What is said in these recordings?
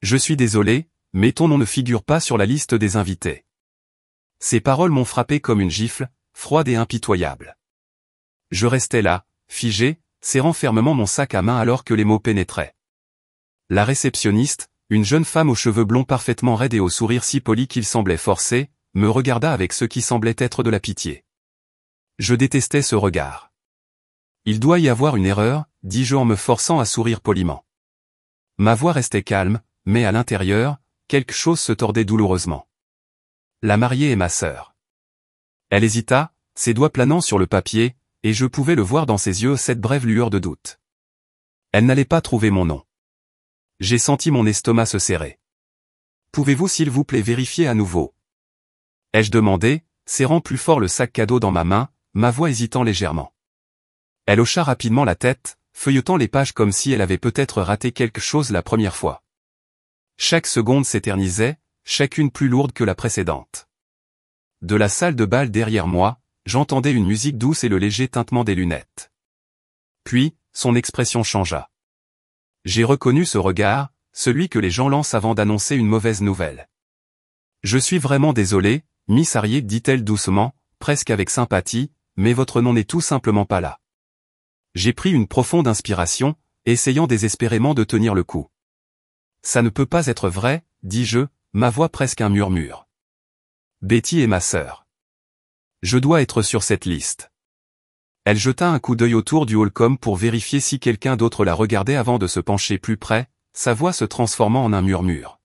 Je suis désolé, mais ton nom ne figure pas sur la liste des invités. Ces paroles m'ont frappé comme une gifle, froide et impitoyable. Je restais là, figé, serrant fermement mon sac à main alors que les mots pénétraient. La réceptionniste, une jeune femme aux cheveux blonds parfaitement raides et au sourire si poli qu'il semblait forcé, me regarda avec ce qui semblait être de la pitié. Je détestais ce regard. Il doit y avoir une erreur, dis-je en me forçant à sourire poliment. Ma voix restait calme, mais à l'intérieur, quelque chose se tordait douloureusement. La mariée est ma sœur. Elle hésita, ses doigts planant sur le papier, et je pouvais le voir dans ses yeux cette brève lueur de doute. Elle n'allait pas trouver mon nom. J'ai senti mon estomac se serrer. Pouvez-vous s'il vous plaît vérifier à nouveau? Ai-je demandé, serrant plus fort le sac cadeau dans ma main, ma voix hésitant légèrement. Elle hocha rapidement la tête, feuilletant les pages comme si elle avait peut-être raté quelque chose la première fois. Chaque seconde s'éternisait, chacune plus lourde que la précédente. De la salle de bal derrière moi, j'entendais une musique douce et le léger tintement des lunettes. Puis, son expression changea. J'ai reconnu ce regard, celui que les gens lancent avant d'annoncer une mauvaise nouvelle. Je suis vraiment désolé, Miss Harriet, dit-elle doucement, presque avec sympathie, mais votre nom n'est tout simplement pas là. J'ai pris une profonde inspiration, essayant désespérément de tenir le coup. Ça ne peut pas être vrai, dis-je, ma voix presque un murmure. Betty est ma sœur. Je dois être sur cette liste. Elle jeta un coup d'œil autour du hall comme pour vérifier si quelqu'un d'autre la regardait avant de se pencher plus près, sa voix se transformant en un murmure.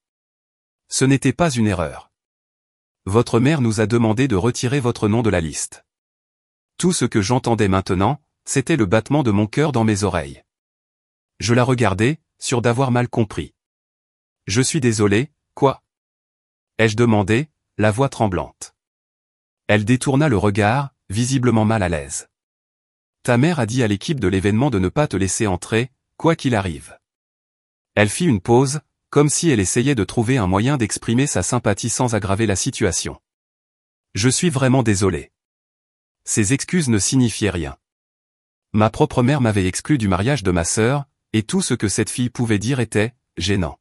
Ce n'était pas une erreur. Votre mère nous a demandé de retirer votre nom de la liste. Tout ce que j'entendais maintenant, c'était le battement de mon cœur dans mes oreilles. Je la regardais, sûr d'avoir mal compris. Je suis désolé, quoi? Ai-je demandé, la voix tremblante. Elle détourna le regard, visiblement mal à l'aise. Ta mère a dit à l'équipe de l'événement de ne pas te laisser entrer, quoi qu'il arrive. Elle fit une pause, comme si elle essayait de trouver un moyen d'exprimer sa sympathie sans aggraver la situation. Je suis vraiment désolé. Ces excuses ne signifiaient rien. Ma propre mère m'avait exclu du mariage de ma sœur, et tout ce que cette fille pouvait dire était gênant.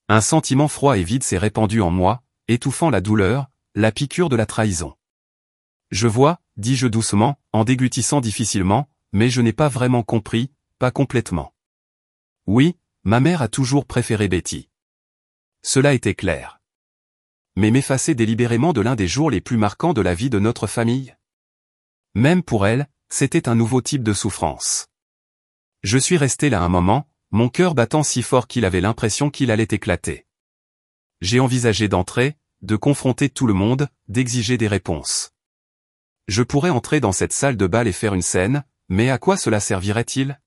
Un sentiment froid et vide s'est répandu en moi, étouffant la douleur, la piqûre de la trahison. Je vois, dis-je doucement, en déglutissant difficilement, mais je n'ai pas vraiment compris, pas complètement. Oui, ma mère a toujours préféré Betty. Cela était clair. Mais m'effacer délibérément de l'un des jours les plus marquants de la vie de notre famille? Même pour elle, c'était un nouveau type de souffrance. Je suis resté là un moment, mon cœur battant si fort qu'il avait l'impression qu'il allait éclater. J'ai envisagé d'entrer, de confronter tout le monde, d'exiger des réponses. Je pourrais entrer dans cette salle de bal et faire une scène, mais à quoi cela servirait-il?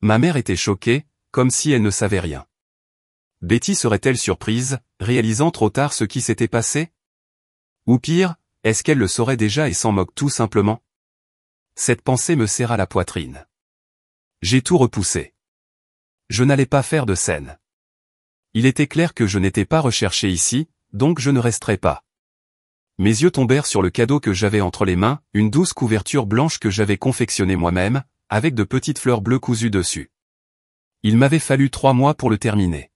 Ma mère était choquée, comme si elle ne savait rien. Betty serait-elle surprise, réalisant trop tard ce qui s'était passé? Ou pire, est-ce qu'elle le saurait déjà et s'en moque tout simplement? Cette pensée me serra la poitrine. J'ai tout repoussé. Je n'allais pas faire de scène. Il était clair que je n'étais pas recherché ici, donc je ne resterais pas. Mes yeux tombèrent sur le cadeau que j'avais entre les mains, une douce couverture blanche que j'avais confectionnée moi-même, avec de petites fleurs bleues cousues dessus. Il m'avait fallu 3 mois pour le terminer.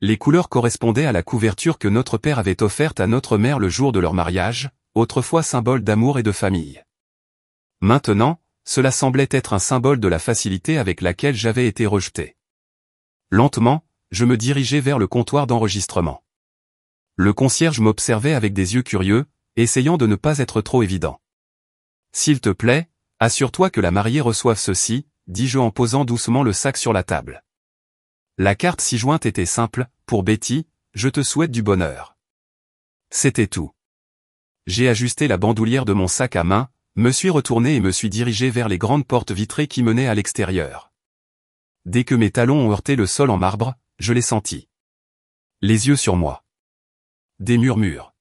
Les couleurs correspondaient à la couverture que notre père avait offerte à notre mère le jour de leur mariage, autrefois symbole d'amour et de famille. Maintenant, cela semblait être un symbole de la facilité avec laquelle j'avais été rejeté. Lentement, je me dirigeais vers le comptoir d'enregistrement. Le concierge m'observait avec des yeux curieux, essayant de ne pas être trop évident. « S'il te plaît, assure-toi que la mariée reçoive ceci », dis-je en posant doucement le sac sur la table. La carte ci-jointe était simple, pour Betty, je te souhaite du bonheur. C'était tout. J'ai ajusté la bandoulière de mon sac à main, me suis retourné et me suis dirigé vers les grandes portes vitrées qui menaient à l'extérieur. Dès que mes talons ont heurté le sol en marbre, je les sentis. Les yeux sur moi. Des murmures.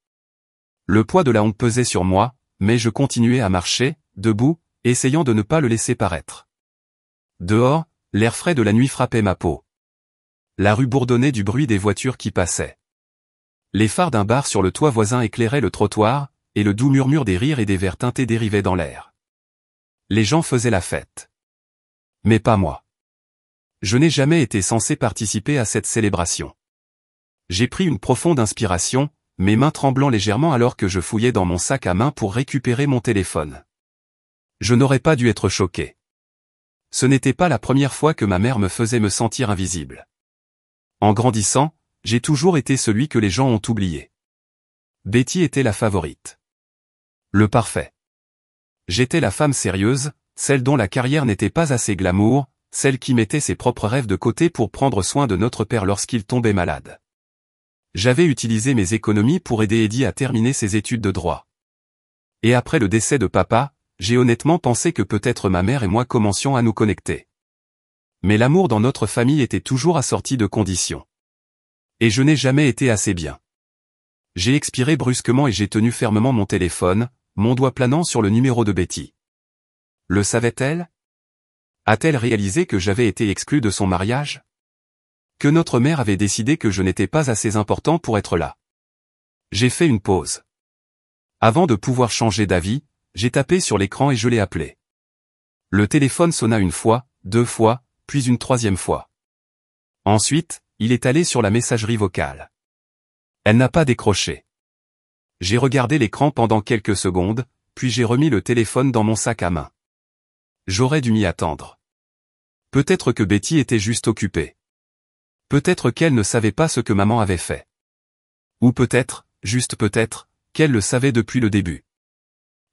Le poids de la honte pesait sur moi, mais je continuais à marcher, debout, essayant de ne pas le laisser paraître. Dehors, l'air frais de la nuit frappait ma peau. La rue bourdonnait du bruit des voitures qui passaient. Les phares d'un bar sur le toit voisin éclairaient le trottoir, et le doux murmure des rires et des verres teintés dérivait dans l'air. Les gens faisaient la fête. Mais pas moi. Je n'ai jamais été censé participer à cette célébration. J'ai pris une profonde inspiration, mes mains tremblant légèrement alors que je fouillais dans mon sac à main pour récupérer mon téléphone. Je n'aurais pas dû être choqué. Ce n'était pas la première fois que ma mère me faisait me sentir invisible. En grandissant, j'ai toujours été celui que les gens ont oublié. Betty était la favorite. Le parfait. J'étais la femme sérieuse, celle dont la carrière n'était pas assez glamour, celle qui mettait ses propres rêves de côté pour prendre soin de notre père lorsqu'il tombait malade. J'avais utilisé mes économies pour aider Eddie à terminer ses études de droit. Et après le décès de papa, j'ai honnêtement pensé que peut-être ma mère et moi commencions à nous connecter. Mais l'amour dans notre famille était toujours assorti de conditions. Et je n'ai jamais été assez bien. J'ai expiré brusquement et j'ai tenu fermement mon téléphone, mon doigt planant sur le numéro de Betty. Le savait-elle? A-t-elle réalisé que j'avais été exclu de son mariage? Que notre mère avait décidé que je n'étais pas assez important pour être là? J'ai fait une pause. Avant de pouvoir changer d'avis, j'ai tapé sur l'écran et je l'ai appelé. Le téléphone sonna une fois, 2 fois, puis une 3e fois. Ensuite, il est allé sur la messagerie vocale. Elle n'a pas décroché. J'ai regardé l'écran pendant quelques secondes, puis j'ai remis le téléphone dans mon sac à main. J'aurais dû m'y attendre. Peut-être que Betty était juste occupée. Peut-être qu'elle ne savait pas ce que maman avait fait. Ou peut-être, juste peut-être, qu'elle le savait depuis le début.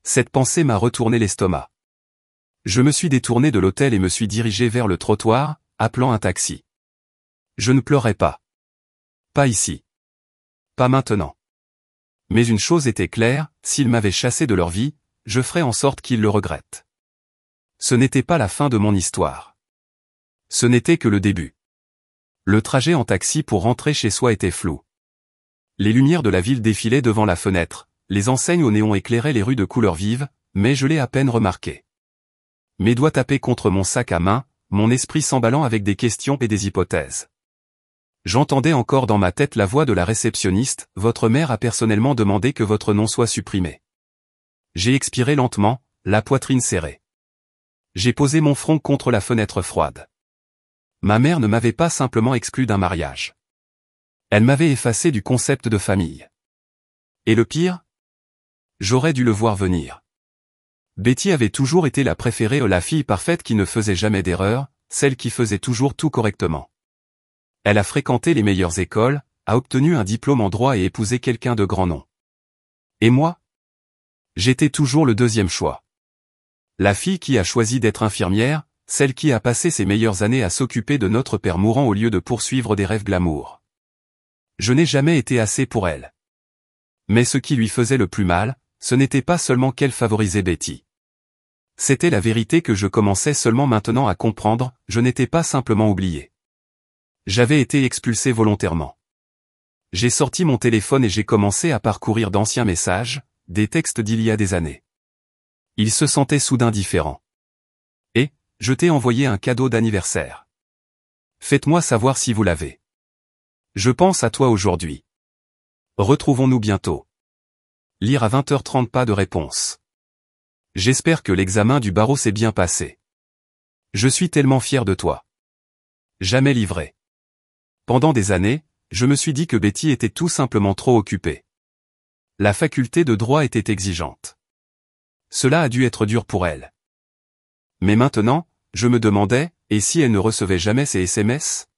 Cette pensée m'a retourné l'estomac. Je me suis détourné de l'hôtel et me suis dirigé vers le trottoir, appelant un taxi. Je ne pleurais pas. Pas ici. Pas maintenant. Mais une chose était claire, s'ils m'avaient chassé de leur vie, je ferais en sorte qu'ils le regrettent. Ce n'était pas la fin de mon histoire. Ce n'était que le début. Le trajet en taxi pour rentrer chez soi était flou. Les lumières de la ville défilaient devant la fenêtre, les enseignes au néon éclairaient les rues de couleurs vives, mais je l'ai à peine remarqué. Mes doigts tapaient contre mon sac à main, mon esprit s'emballant avec des questions et des hypothèses. J'entendais encore dans ma tête la voix de la réceptionniste, « Votre mère a personnellement demandé que votre nom soit supprimé. » J'ai expiré lentement, la poitrine serrée. J'ai posé mon front contre la fenêtre froide. Ma mère ne m'avait pas simplement exclu d'un mariage. Elle m'avait effacé du concept de famille. Et le pire? J'aurais dû le voir venir. Betty avait toujours été la préférée, la fille parfaite qui ne faisait jamais d'erreur, celle qui faisait toujours tout correctement. Elle a fréquenté les meilleures écoles, a obtenu un diplôme en droit et épousé quelqu'un de grand nom. Et moi? J'étais toujours le 2e choix. La fille qui a choisi d'être infirmière, celle qui a passé ses meilleures années à s'occuper de notre père mourant au lieu de poursuivre des rêves glamour. Je n'ai jamais été assez pour elle. Mais ce qui lui faisait le plus mal, ce n'était pas seulement qu'elle favorisait Betty. C'était la vérité que je commençais seulement maintenant à comprendre, je n'étais pas simplement oublié. J'avais été expulsé volontairement. J'ai sorti mon téléphone et j'ai commencé à parcourir d'anciens messages, des textes d'il y a des années. Il se sentait soudain différent. Et, je t'ai envoyé un cadeau d'anniversaire. Faites-moi savoir si vous l'avez. Je pense à toi aujourd'hui. Retrouvons-nous bientôt. Lire à 20h30, pas de réponse. J'espère que l'examen du barreau s'est bien passé. Je suis tellement fier de toi. Jamais livré. Pendant des années, je me suis dit que Betty était tout simplement trop occupée. La faculté de droit était exigeante. Cela a dû être dur pour elle. Mais maintenant, je me demandais, et si elle ne recevait jamais ses SMS?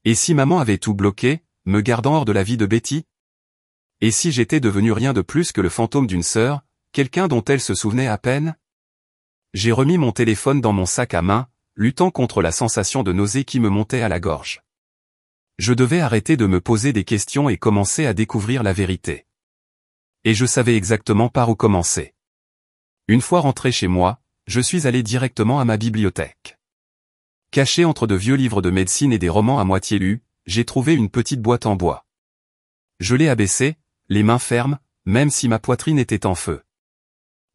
Et si maman avait tout bloqué, me gardant hors de la vie de Betty? Et si j'étais devenu rien de plus que le fantôme d'une sœur, quelqu'un dont elle se souvenait à peine? J'ai remis mon téléphone dans mon sac à main, luttant contre la sensation de nausée qui me montait à la gorge. Je devais arrêter de me poser des questions et commencer à découvrir la vérité. Et je savais exactement par où commencer. Une fois rentré chez moi, je suis allé directement à ma bibliothèque. Caché entre de vieux livres de médecine et des romans à moitié lus, j'ai trouvé une petite boîte en bois. Je l'ai abaissée, les mains fermes, même si ma poitrine était en feu.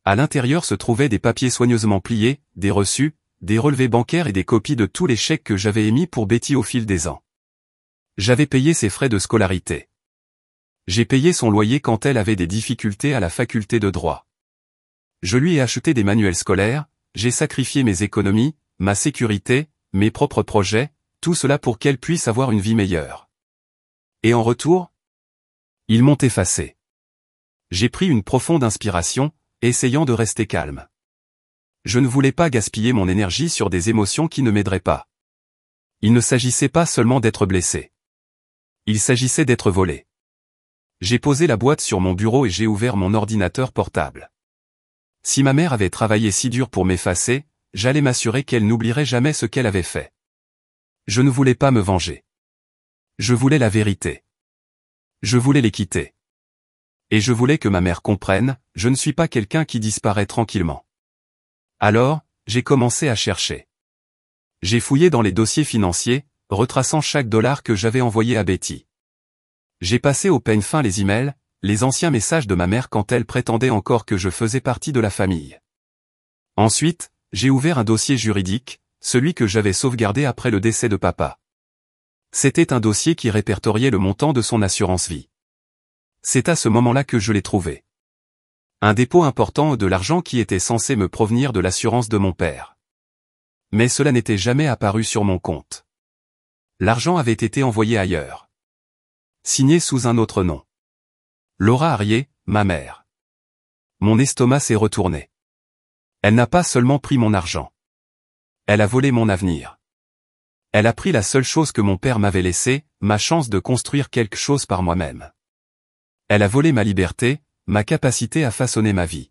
À l'intérieur se trouvaient des papiers soigneusement pliés, des reçus, des relevés bancaires et des copies de tous les chèques que j'avais émis pour Betty au fil des ans. J'avais payé ses frais de scolarité. J'ai payé son loyer quand elle avait des difficultés à la faculté de droit. Je lui ai acheté des manuels scolaires, j'ai sacrifié mes économies, ma sécurité, mes propres projets, tout cela pour qu'elle puisse avoir une vie meilleure. Et en retour, ils m'ont effacé. J'ai pris une profonde inspiration, essayant de rester calme. Je ne voulais pas gaspiller mon énergie sur des émotions qui ne m'aideraient pas. Il ne s'agissait pas seulement d'être blessé. Il s'agissait d'être volé. J'ai posé la boîte sur mon bureau et j'ai ouvert mon ordinateur portable. Si ma mère avait travaillé si dur pour m'effacer, j'allais m'assurer qu'elle n'oublierait jamais ce qu'elle avait fait. Je ne voulais pas me venger. Je voulais la vérité. Je voulais les quitter. Et je voulais que ma mère comprenne, je ne suis pas quelqu'un qui disparaît tranquillement. Alors, j'ai commencé à chercher. J'ai fouillé dans les dossiers financiers, retraçant chaque dollar que j'avais envoyé à Betty. J'ai passé au peigne fin les emails, les anciens messages de ma mère quand elle prétendait encore que je faisais partie de la famille. Ensuite, j'ai ouvert un dossier juridique, celui que j'avais sauvegardé après le décès de papa. C'était un dossier qui répertoriait le montant de son assurance vie. C'est à ce moment-là que je l'ai trouvé. Un dépôt important de l'argent qui était censé me provenir de l'assurance de mon père. Mais cela n'était jamais apparu sur mon compte. L'argent avait été envoyé ailleurs. Signé sous un autre nom. Laura Harrier, ma mère. Mon estomac s'est retourné. Elle n'a pas seulement pris mon argent. Elle a volé mon avenir. Elle a pris la seule chose que mon père m'avait laissée, ma chance de construire quelque chose par moi-même. Elle a volé ma liberté, ma capacité à façonner ma vie.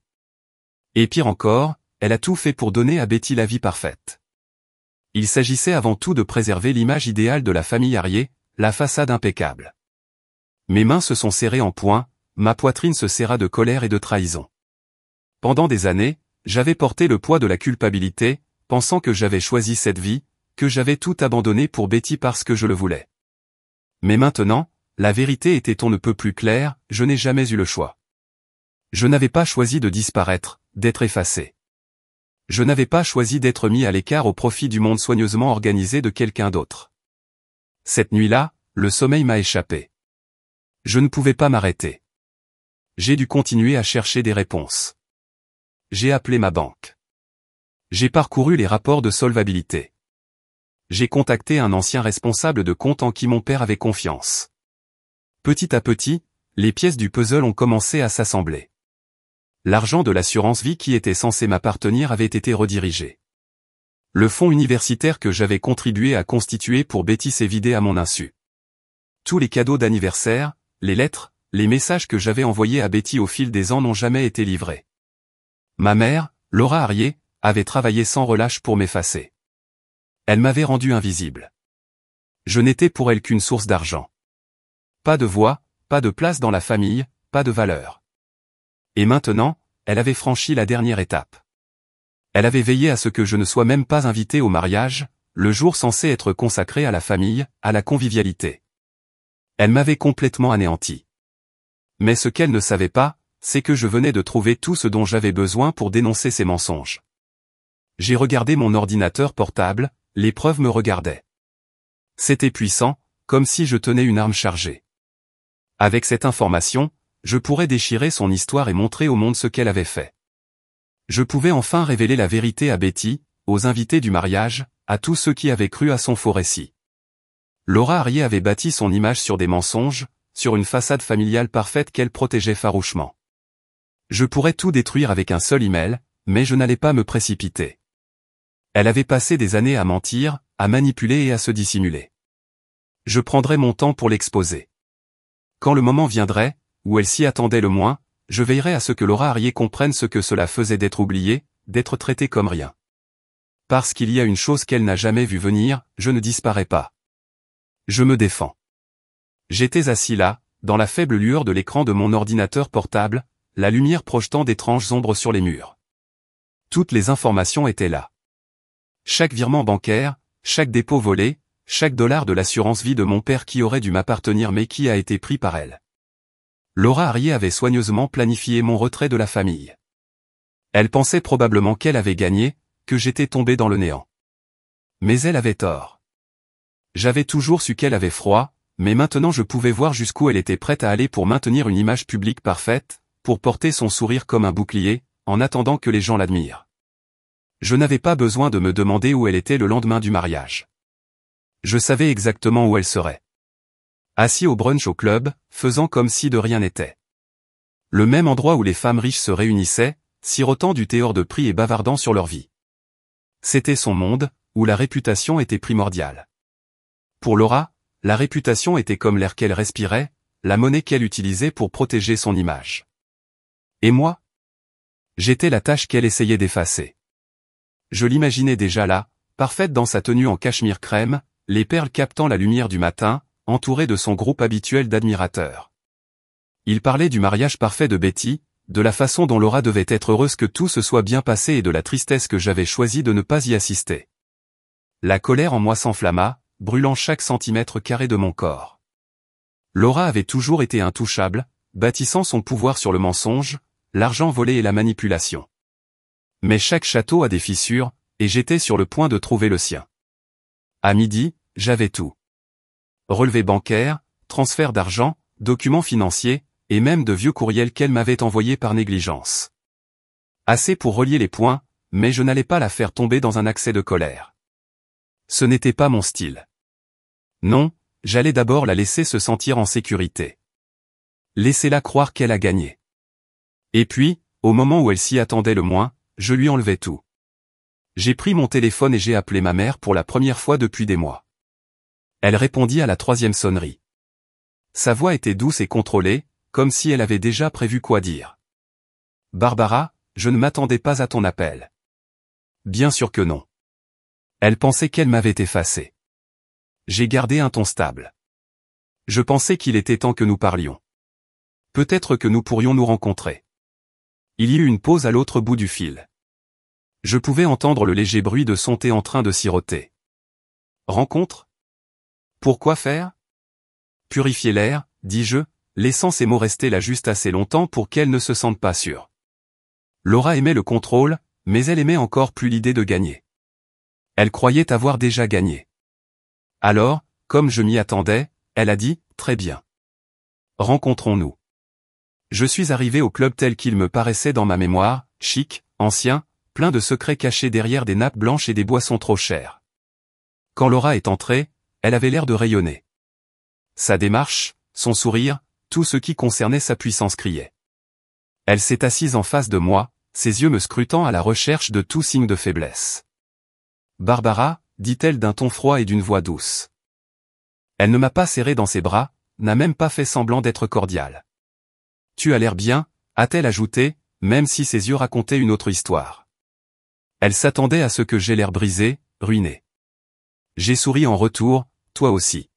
Et pire encore, elle a tout fait pour donner à Betty la vie parfaite. Il s'agissait avant tout de préserver l'image idéale de la famille Harrier, la façade impeccable. Mes mains se sont serrées en poing, ma poitrine se serra de colère et de trahison. Pendant des années, j'avais porté le poids de la culpabilité, pensant que j'avais choisi cette vie, que j'avais tout abandonné pour Betty parce que je le voulais. Mais maintenant, la vérité était on ne peut plus claire, je n'ai jamais eu le choix. Je n'avais pas choisi de disparaître, d'être effacé. Je n'avais pas choisi d'être mis à l'écart au profit du monde soigneusement organisé de quelqu'un d'autre. Cette nuit-là, le sommeil m'a échappé. Je ne pouvais pas m'arrêter. J'ai dû continuer à chercher des réponses. J'ai appelé ma banque. J'ai parcouru les rapports de solvabilité. J'ai contacté un ancien responsable de compte en qui mon père avait confiance. Petit à petit, les pièces du puzzle ont commencé à s'assembler. L'argent de l'assurance vie qui était censé m'appartenir avait été redirigé. Le fonds universitaire que j'avais contribué à constituer pour Betty s'est vidé à mon insu. Tous les cadeaux d'anniversaire, les lettres, les messages que j'avais envoyés à Betty au fil des ans n'ont jamais été livrés. Ma mère, Laura Harrier, avait travaillé sans relâche pour m'effacer. Elle m'avait rendu invisible. Je n'étais pour elle qu'une source d'argent. Pas de voix, pas de place dans la famille, pas de valeur. Et maintenant, elle avait franchi la dernière étape. Elle avait veillé à ce que je ne sois même pas invité au mariage, le jour censé être consacré à la famille, à la convivialité. Elle m'avait complètement anéanti. Mais ce qu'elle ne savait pas, c'est que je venais de trouver tout ce dont j'avais besoin pour dénoncer ces mensonges. J'ai regardé mon ordinateur portable, les preuves me regardaient. C'était puissant, comme si je tenais une arme chargée. Avec cette information, je pourrais déchirer son histoire et montrer au monde ce qu'elle avait fait. Je pouvais enfin révéler la vérité à Betty, aux invités du mariage, à tous ceux qui avaient cru à son faux récit. Laura Harrier avait bâti son image sur des mensonges, sur une façade familiale parfaite qu'elle protégeait farouchement. Je pourrais tout détruire avec un seul email, mais je n'allais pas me précipiter. Elle avait passé des années à mentir, à manipuler et à se dissimuler. Je prendrais mon temps pour l'exposer. Quand le moment viendrait, où elle s'y attendait le moins, je veillerais à ce que Laura Harrier comprenne ce que cela faisait d'être oubliée, d'être traitée comme rien. Parce qu'il y a une chose qu'elle n'a jamais vue venir, je ne disparais pas. Je me défends. J'étais assis là, dans la faible lueur de l'écran de mon ordinateur portable, la lumière projetant d'étranges ombres sur les murs. Toutes les informations étaient là. Chaque virement bancaire, chaque dépôt volé, chaque dollar de l'assurance vie de mon père qui aurait dû m'appartenir mais qui a été pris par elle. Laura Harrier avait soigneusement planifié mon retrait de la famille. Elle pensait probablement qu'elle avait gagné, que j'étais tombé dans le néant. Mais elle avait tort. J'avais toujours su qu'elle avait froid, mais maintenant je pouvais voir jusqu'où elle était prête à aller pour maintenir une image publique parfaite, pour porter son sourire comme un bouclier, en attendant que les gens l'admirent. Je n'avais pas besoin de me demander où elle était le lendemain du mariage. Je savais exactement où elle serait. Assis au brunch au club, faisant comme si de rien n'était. Le même endroit où les femmes riches se réunissaient, sirotant du thé hors de prix et bavardant sur leur vie. C'était son monde, où la réputation était primordiale. Pour Laura, la réputation était comme l'air qu'elle respirait, la monnaie qu'elle utilisait pour protéger son image. Et moi? J'étais la tâche qu'elle essayait d'effacer. Je l'imaginais déjà là, parfaite dans sa tenue en cachemire crème, les perles captant la lumière du matin, entourée de son groupe habituel d'admirateurs. Il parlait du mariage parfait de Betty, de la façon dont Laura devait être heureuse que tout se soit bien passé et de la tristesse que j'avais choisi de ne pas y assister. La colère en moi s'enflamma, brûlant chaque centimètre carré de mon corps. Laura avait toujours été intouchable, bâtissant son pouvoir sur le mensonge, l'argent volé et la manipulation. Mais chaque château a des fissures, et j'étais sur le point de trouver le sien. À midi, j'avais tout. Relevé bancaire, transfert d'argent, documents financiers, et même de vieux courriels qu'elle m'avait envoyés par négligence. Assez pour relier les points, mais je n'allais pas la faire tomber dans un accès de colère. Ce n'était pas mon style. Non, j'allais d'abord la laisser se sentir en sécurité. Laissez-la croire qu'elle a gagné. Et puis, au moment où elle s'y attendait le moins, je lui enlevais tout. J'ai pris mon téléphone et j'ai appelé ma mère pour la première fois depuis des mois. Elle répondit à la 3e sonnerie. Sa voix était douce et contrôlée, comme si elle avait déjà prévu quoi dire. « Barbara, je ne m'attendais pas à ton appel. » Bien sûr que non. Elle pensait qu'elle m'avait effacé. J'ai gardé un ton stable. Je pensais qu'il était temps que nous parlions. Peut-être que nous pourrions nous rencontrer. Il y eut une pause à l'autre bout du fil. Je pouvais entendre le léger bruit de son thé en train de siroter. Rencontre? Pourquoi faire? Purifier l'air, dis-je, laissant ces mots rester là juste assez longtemps pour qu'elle ne se sente pas sûre. Laura aimait le contrôle, mais elle aimait encore plus l'idée de gagner. Elle croyait avoir déjà gagné. Alors, comme je m'y attendais, elle a dit, très bien. Rencontrons-nous. Je suis arrivé au club tel qu'il me paraissait dans ma mémoire, chic, ancien, plein de secrets cachés derrière des nappes blanches et des boissons trop chères. Quand Laura est entrée, elle avait l'air de rayonner. Sa démarche, son sourire, tout ce qui concernait sa puissance criait. Elle s'est assise en face de moi, ses yeux me scrutant à la recherche de tout signe de faiblesse. « Barbara » dit-elle d'un ton froid et d'une voix douce. Elle ne m'a pas serré dans ses bras, n'a même pas fait semblant d'être cordiale. « Tu as l'air bien » a-t-elle ajouté, même si ses yeux racontaient une autre histoire. Elle s'attendait à ce que j'aie l'air brisé, ruiné. J'ai souri en retour, toi aussi.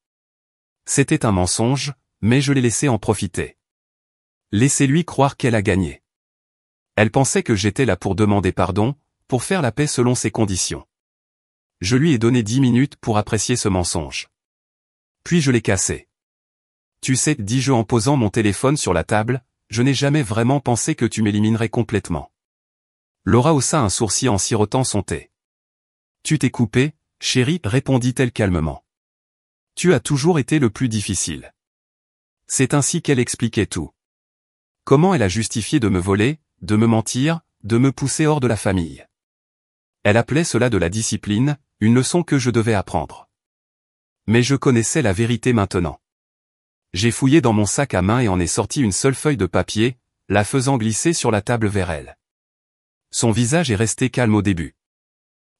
C'était un mensonge, mais je l'ai laissé en profiter. Laissez-lui croire qu'elle a gagné. Elle pensait que j'étais là pour demander pardon, pour faire la paix selon ses conditions. Je lui ai donné 10 minutes pour apprécier ce mensonge. Puis je l'ai cassé. Tu sais, dis-je en posant mon téléphone sur la table, je n'ai jamais vraiment pensé que tu m'éliminerais complètement. Laura haussa un sourcil en sirotant son thé. Tu t'es coupé, chérie, répondit-elle calmement. Tu as toujours été le plus difficile. C'est ainsi qu'elle expliquait tout. Comment elle a justifié de me voler, de me mentir, de me pousser hors de la famille. Elle appelait cela de la discipline, une leçon que je devais apprendre. Mais je connaissais la vérité maintenant. J'ai fouillé dans mon sac à main et en ai sorti une seule feuille de papier, la faisant glisser sur la table vers elle. Son visage est resté calme au début.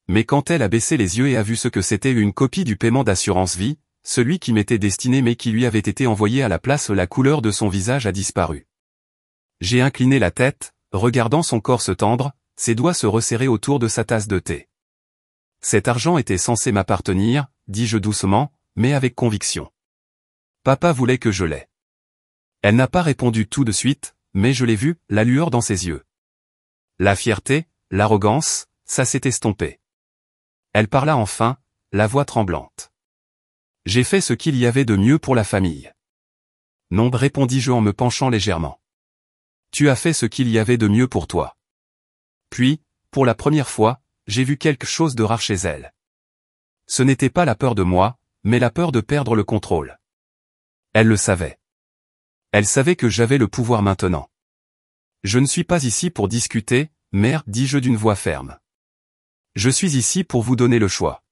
Mais quand elle a baissé les yeux et a vu ce que c'était une copie du paiement d'assurance vie, celui qui m'était destiné mais qui lui avait été envoyé à la place, la couleur de son visage a disparu. J'ai incliné la tête, regardant son corps se tendre, ses doigts se resserrer autour de sa tasse de thé. Cet argent était censé m'appartenir, dis-je doucement, mais avec conviction. Papa voulait que je l'aie. Elle n'a pas répondu tout de suite, mais je l'ai vu, la lueur dans ses yeux. La fierté, l'arrogance, ça s'est estompé. Elle parla enfin, la voix tremblante. J'ai fait ce qu'il y avait de mieux pour la famille. Non, répondis-je en me penchant légèrement. Tu as fait ce qu'il y avait de mieux pour toi. Puis, pour la première fois, j'ai vu quelque chose de rare chez elle. Ce n'était pas la peur de moi, mais la peur de perdre le contrôle. Elle le savait. Elle savait que j'avais le pouvoir maintenant. Je ne suis pas ici pour discuter, mère, dis-je d'une voix ferme. Je suis ici pour vous donner le choix.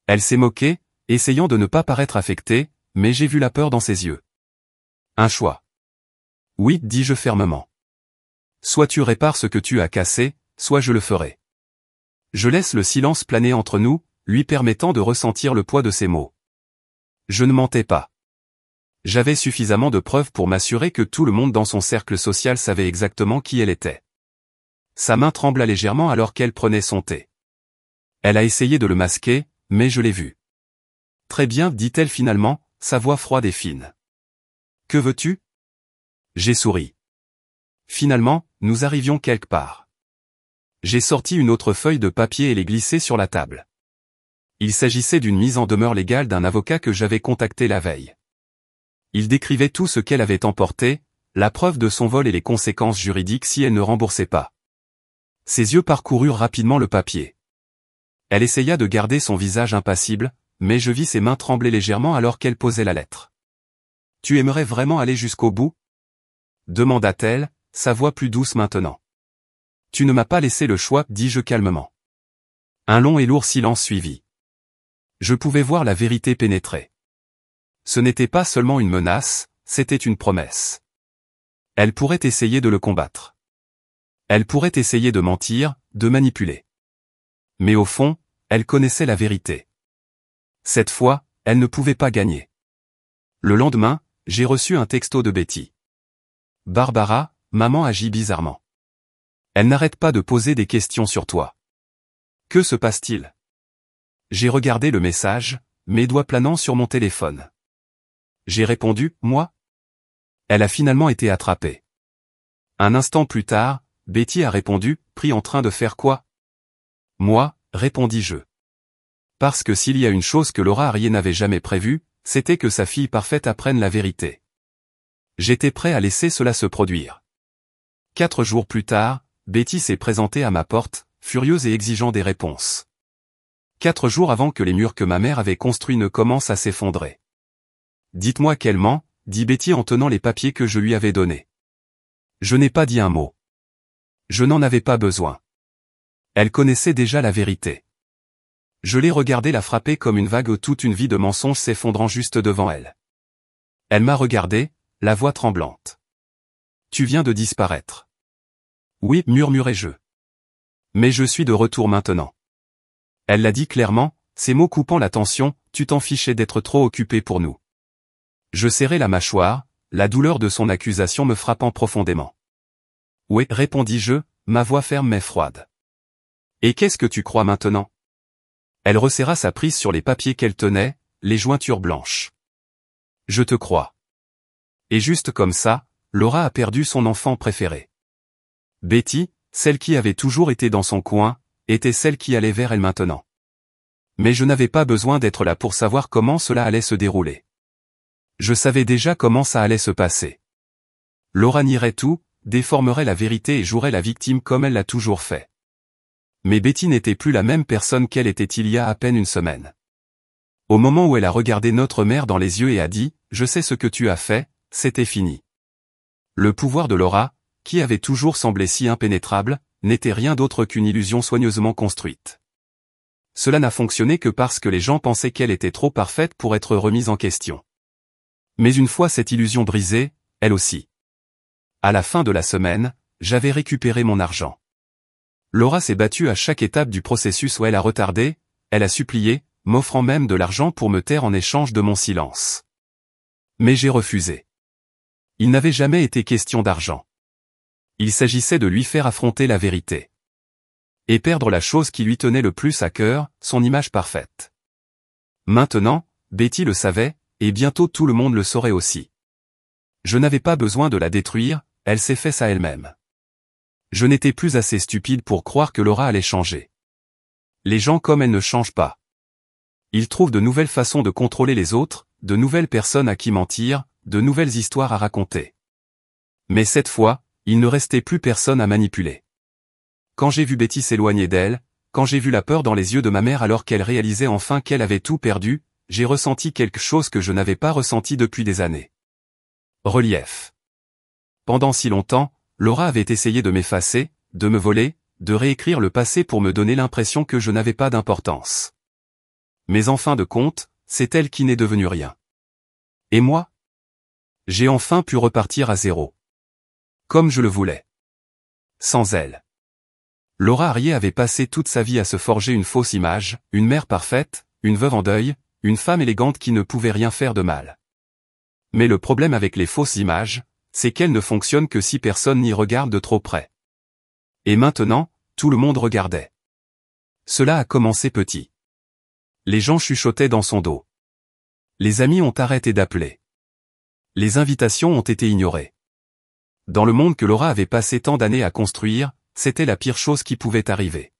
Elle s'est moquée, essayant de ne pas paraître affectée, mais j'ai vu la peur dans ses yeux. Un choix. Oui, dis-je fermement. Soit tu répares ce que tu as cassé, soit je le ferai. Je laisse le silence planer entre nous, lui permettant de ressentir le poids de ses mots. Je ne mentais pas. J'avais suffisamment de preuves pour m'assurer que tout le monde dans son cercle social savait exactement qui elle était. Sa main trembla légèrement alors qu'elle prenait son thé. Elle a essayé de le masquer, mais je l'ai vu. Très bien, dit-elle finalement, sa voix froide et fine. Que veux-tu? J'ai souri. Finalement, nous arrivions quelque part. J'ai sorti une autre feuille de papier et l'ai glissée sur la table. Il s'agissait d'une mise en demeure légale d'un avocat que j'avais contacté la veille. Il décrivait tout ce qu'elle avait emporté, la preuve de son vol et les conséquences juridiques si elle ne remboursait pas. Ses yeux parcoururent rapidement le papier. Elle essaya de garder son visage impassible, mais je vis ses mains trembler légèrement alors qu'elle posait la lettre. « Tu aimerais vraiment aller jusqu'au bout ?» demanda-t-elle, sa voix plus douce maintenant. « Tu ne m'as pas laissé le choix, dis-je calmement. » Un long et lourd silence suivit. Je pouvais voir la vérité pénétrer. Ce n'était pas seulement une menace, c'était une promesse. Elle pourrait essayer de le combattre. Elle pourrait essayer de mentir, de manipuler. Mais au fond, elle connaissait la vérité. Cette fois, elle ne pouvait pas gagner. Le lendemain, j'ai reçu un texto de Betty. « Barbara, maman agit bizarrement. Elle n'arrête pas de poser des questions sur toi. Que se passe-t-il » J'ai regardé le message, mes doigts planant sur mon téléphone. J'ai répondu, « Moi ?» Elle a finalement été attrapée. Un instant plus tard, Betty a répondu, pris en train de faire quoi? Moi, répondis-je. Parce que s'il y a une chose que Laura Harrier n'avait jamais prévue, c'était que sa fille parfaite apprenne la vérité. J'étais prêt à laisser cela se produire. 4 jours plus tard, Betty s'est présentée à ma porte, furieuse et exigeant des réponses. 4 jours avant que les murs que ma mère avait construits ne commencent à s'effondrer. Dites-moi qu'elle ment, dit Betty en tenant les papiers que je lui avais donnés. Je n'ai pas dit un mot. Je n'en avais pas besoin. Elle connaissait déjà la vérité. Je l'ai regardée la frapper comme une vague où toute une vie de mensonges s'effondrant juste devant elle. Elle m'a regardé, la voix tremblante. Tu viens de disparaître. Oui, murmurai-je. Mais je suis de retour maintenant. Elle l'a dit clairement, ses mots coupant la tension, tu t'en fichais d'être trop occupé pour nous. Je serrai la mâchoire, la douleur de son accusation me frappant profondément. Oui, répondis-je, ma voix ferme mais froide. Et qu'est-ce que tu crois maintenant? Elle resserra sa prise sur les papiers qu'elle tenait, les jointures blanches. Je te crois. Et juste comme ça, Laura a perdu son enfant préféré. Betty, celle qui avait toujours été dans son coin, était celle qui allait vers elle maintenant. Mais je n'avais pas besoin d'être là pour savoir comment cela allait se dérouler. Je savais déjà comment ça allait se passer. Laura nierait tout, déformerait la vérité et jouerait la victime comme elle l'a toujours fait. Mais Betty n'était plus la même personne qu'elle était il y a à peine une semaine. Au moment où elle a regardé notre mère dans les yeux et a dit « Je sais ce que tu as fait », c'était fini. Le pouvoir de Laura, qui avait toujours semblé si impénétrable, n'était rien d'autre qu'une illusion soigneusement construite. Cela n'a fonctionné que parce que les gens pensaient qu'elle était trop parfaite pour être remise en question. Mais une fois cette illusion brisée, elle aussi. À la fin de la semaine, j'avais récupéré mon argent. Laura s'est battue à chaque étape du processus où elle a retardé, elle a supplié, m'offrant même de l'argent pour me taire en échange de mon silence. Mais j'ai refusé. Il n'avait jamais été question d'argent. Il s'agissait de lui faire affronter la vérité. Et perdre la chose qui lui tenait le plus à cœur, son image parfaite. Maintenant, Betty le savait, et bientôt tout le monde le saurait aussi. Je n'avais pas besoin de la détruire, elle s'est fait ça elle-même. Je n'étais plus assez stupide pour croire que Laura allait changer. Les gens comme elle ne changent pas. Ils trouvent de nouvelles façons de contrôler les autres, de nouvelles personnes à qui mentir, de nouvelles histoires à raconter. Mais cette fois, il ne restait plus personne à manipuler. Quand j'ai vu Betty s'éloigner d'elle, quand j'ai vu la peur dans les yeux de ma mère alors qu'elle réalisait enfin qu'elle avait tout perdu, j'ai ressenti quelque chose que je n'avais pas ressenti depuis des années. Relief. Pendant si longtemps, Laura avait essayé de m'effacer, de me voler, de réécrire le passé pour me donner l'impression que je n'avais pas d'importance. Mais en fin de compte, c'est elle qui n'est devenue rien. Et moi? J'ai enfin pu repartir à zéro. Comme je le voulais. Sans elle. Laura Harrier avait passé toute sa vie à se forger une fausse image, une mère parfaite, une veuve en deuil, une femme élégante qui ne pouvait rien faire de mal. Mais le problème avec les fausses images, c'est qu'elles ne fonctionnent que si personne n'y regarde de trop près. Et maintenant, tout le monde regardait. Cela a commencé petit. Les gens chuchotaient dans son dos. Les amis ont arrêté d'appeler. Les invitations ont été ignorées. Dans le monde que Laura avait passé tant d'années à construire, c'était la pire chose qui pouvait arriver.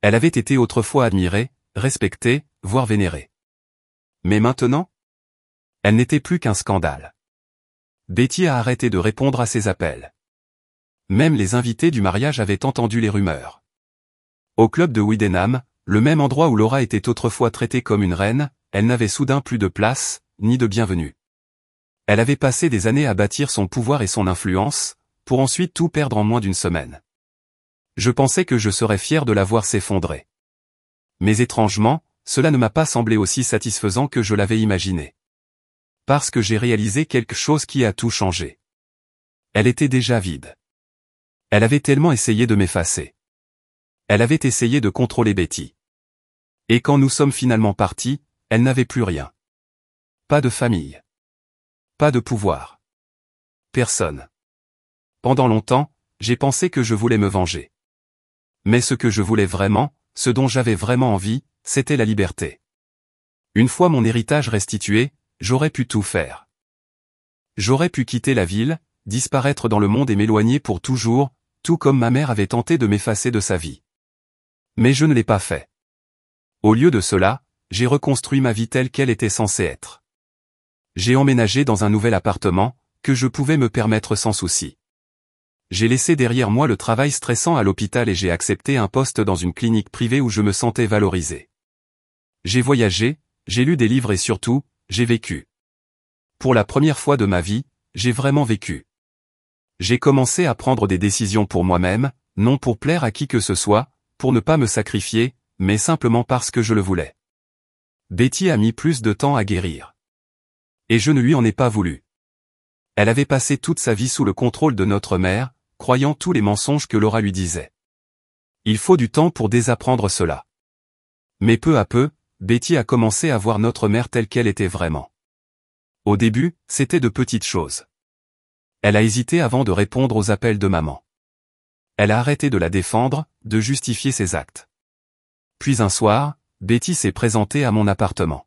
Elle avait été autrefois admirée, respectée, voire vénérée. Mais maintenant? Elle n'était plus qu'un scandale. Betty a arrêté de répondre à ses appels. Même les invités du mariage avaient entendu les rumeurs. Au club de Widenham, le même endroit où Laura était autrefois traitée comme une reine, elle n'avait soudain plus de place, ni de bienvenue. Elle avait passé des années à bâtir son pouvoir et son influence, pour ensuite tout perdre en moins d'une semaine. Je pensais que je serais fier de la voir s'effondrer. Mais étrangement, cela ne m'a pas semblé aussi satisfaisant que je l'avais imaginé. Parce que j'ai réalisé quelque chose qui a tout changé. Elle était déjà vide. Elle avait tellement essayé de m'effacer. Elle avait essayé de contrôler Betty. Et quand nous sommes finalement partis, elle n'avait plus rien. Pas de famille. Pas de pouvoir. Personne. Pendant longtemps, j'ai pensé que je voulais me venger. Mais ce que je voulais vraiment, ce dont j'avais vraiment envie, c'était la liberté. Une fois mon héritage restitué, j'aurais pu tout faire. J'aurais pu quitter la ville, disparaître dans le monde et m'éloigner pour toujours, tout comme ma mère avait tenté de m'effacer de sa vie. Mais je ne l'ai pas fait. Au lieu de cela, j'ai reconstruit ma vie telle qu'elle était censée être. J'ai emménagé dans un nouvel appartement, que je pouvais me permettre sans souci. J'ai laissé derrière moi le travail stressant à l'hôpital et j'ai accepté un poste dans une clinique privée où je me sentais valorisé. J'ai voyagé, j'ai lu des livres et surtout, j'ai vécu. Pour la première fois de ma vie, j'ai vraiment vécu. J'ai commencé à prendre des décisions pour moi-même, non pour plaire à qui que ce soit, pour ne pas me sacrifier, mais simplement parce que je le voulais. Betty a mis plus de temps à guérir. Et je ne lui en ai pas voulu. Elle avait passé toute sa vie sous le contrôle de notre mère, croyant tous les mensonges que Laura lui disait. Il faut du temps pour désapprendre cela. Mais peu à peu, Betty a commencé à voir notre mère telle qu'elle était vraiment. Au début, c'était de petites choses. Elle a hésité avant de répondre aux appels de maman. Elle a arrêté de la défendre, de justifier ses actes. Puis un soir, Betty s'est présentée à mon appartement.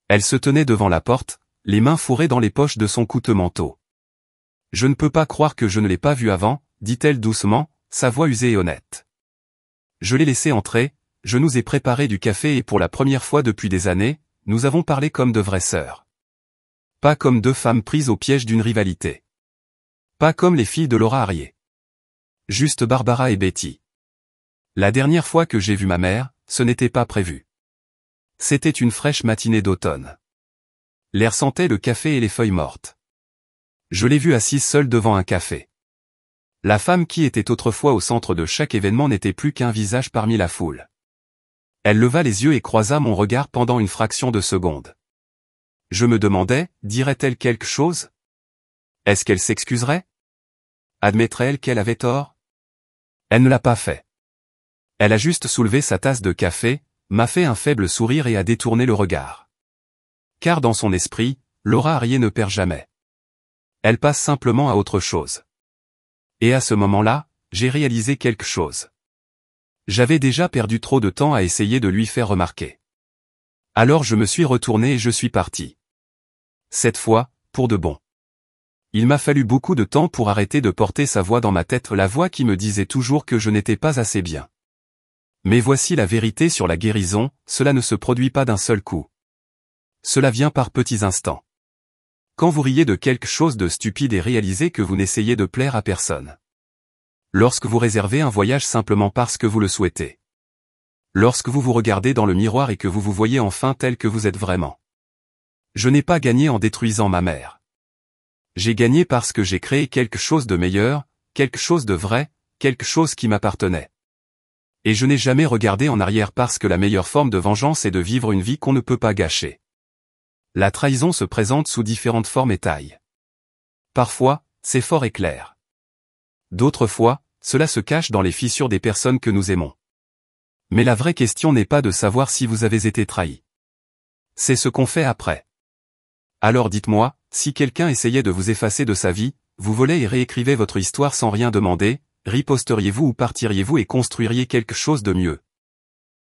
Elle se tenait devant la porte, les mains fourrées dans les poches de son coûteux manteau. « Je ne peux pas croire que je ne l'ai pas vue avant », dit-elle doucement, sa voix usée et honnête. Je l'ai laissée entrer, je nous ai préparé du café et pour la première fois depuis des années, nous avons parlé comme de vraies sœurs. Pas comme deux femmes prises au piège d'une rivalité. Pas comme les filles de Laura Harrier. Juste Barbara et Betty. La dernière fois que j'ai vu ma mère, ce n'était pas prévu. C'était une fraîche matinée d'automne. L'air sentait le café et les feuilles mortes. Je l'ai vue assise seule devant un café. La femme qui était autrefois au centre de chaque événement n'était plus qu'un visage parmi la foule. Elle leva les yeux et croisa mon regard pendant une fraction de seconde. Je me demandais, dirait-elle quelque chose? Est-ce qu'elle s'excuserait? Admettrait-elle qu'elle avait tort? Elle ne l'a pas fait. Elle a juste soulevé sa tasse de café, m'a fait un faible sourire et a détourné le regard. Car dans son esprit, Laura Harrier ne perd jamais. Elle passe simplement à autre chose. Et à ce moment-là, j'ai réalisé quelque chose. J'avais déjà perdu trop de temps à essayer de lui faire remarquer. Alors je me suis retourné et je suis parti. Cette fois, pour de bon. Il m'a fallu beaucoup de temps pour arrêter de porter sa voix dans ma tête, la voix qui me disait toujours que je n'étais pas assez bien. Mais voici la vérité sur la guérison, cela ne se produit pas d'un seul coup. Cela vient par petits instants. Quand vous riez de quelque chose de stupide et réalisez que vous n'essayez de plaire à personne. Lorsque vous réservez un voyage simplement parce que vous le souhaitez. Lorsque vous vous regardez dans le miroir et que vous vous voyez enfin tel que vous êtes vraiment. Je n'ai pas gagné en détruisant ma mère. J'ai gagné parce que j'ai créé quelque chose de meilleur, quelque chose de vrai, quelque chose qui m'appartenait. Et je n'ai jamais regardé en arrière parce que la meilleure forme de vengeance est de vivre une vie qu'on ne peut pas gâcher. La trahison se présente sous différentes formes et tailles. Parfois, c'est fort et clair. D'autres fois, cela se cache dans les fissures des personnes que nous aimons. Mais la vraie question n'est pas de savoir si vous avez été trahi. C'est ce qu'on fait après. Alors dites-moi, si quelqu'un essayait de vous effacer de sa vie, vous volez et réécrivez votre histoire sans rien demander, riposteriez-vous ou partiriez-vous et construiriez quelque chose de mieux?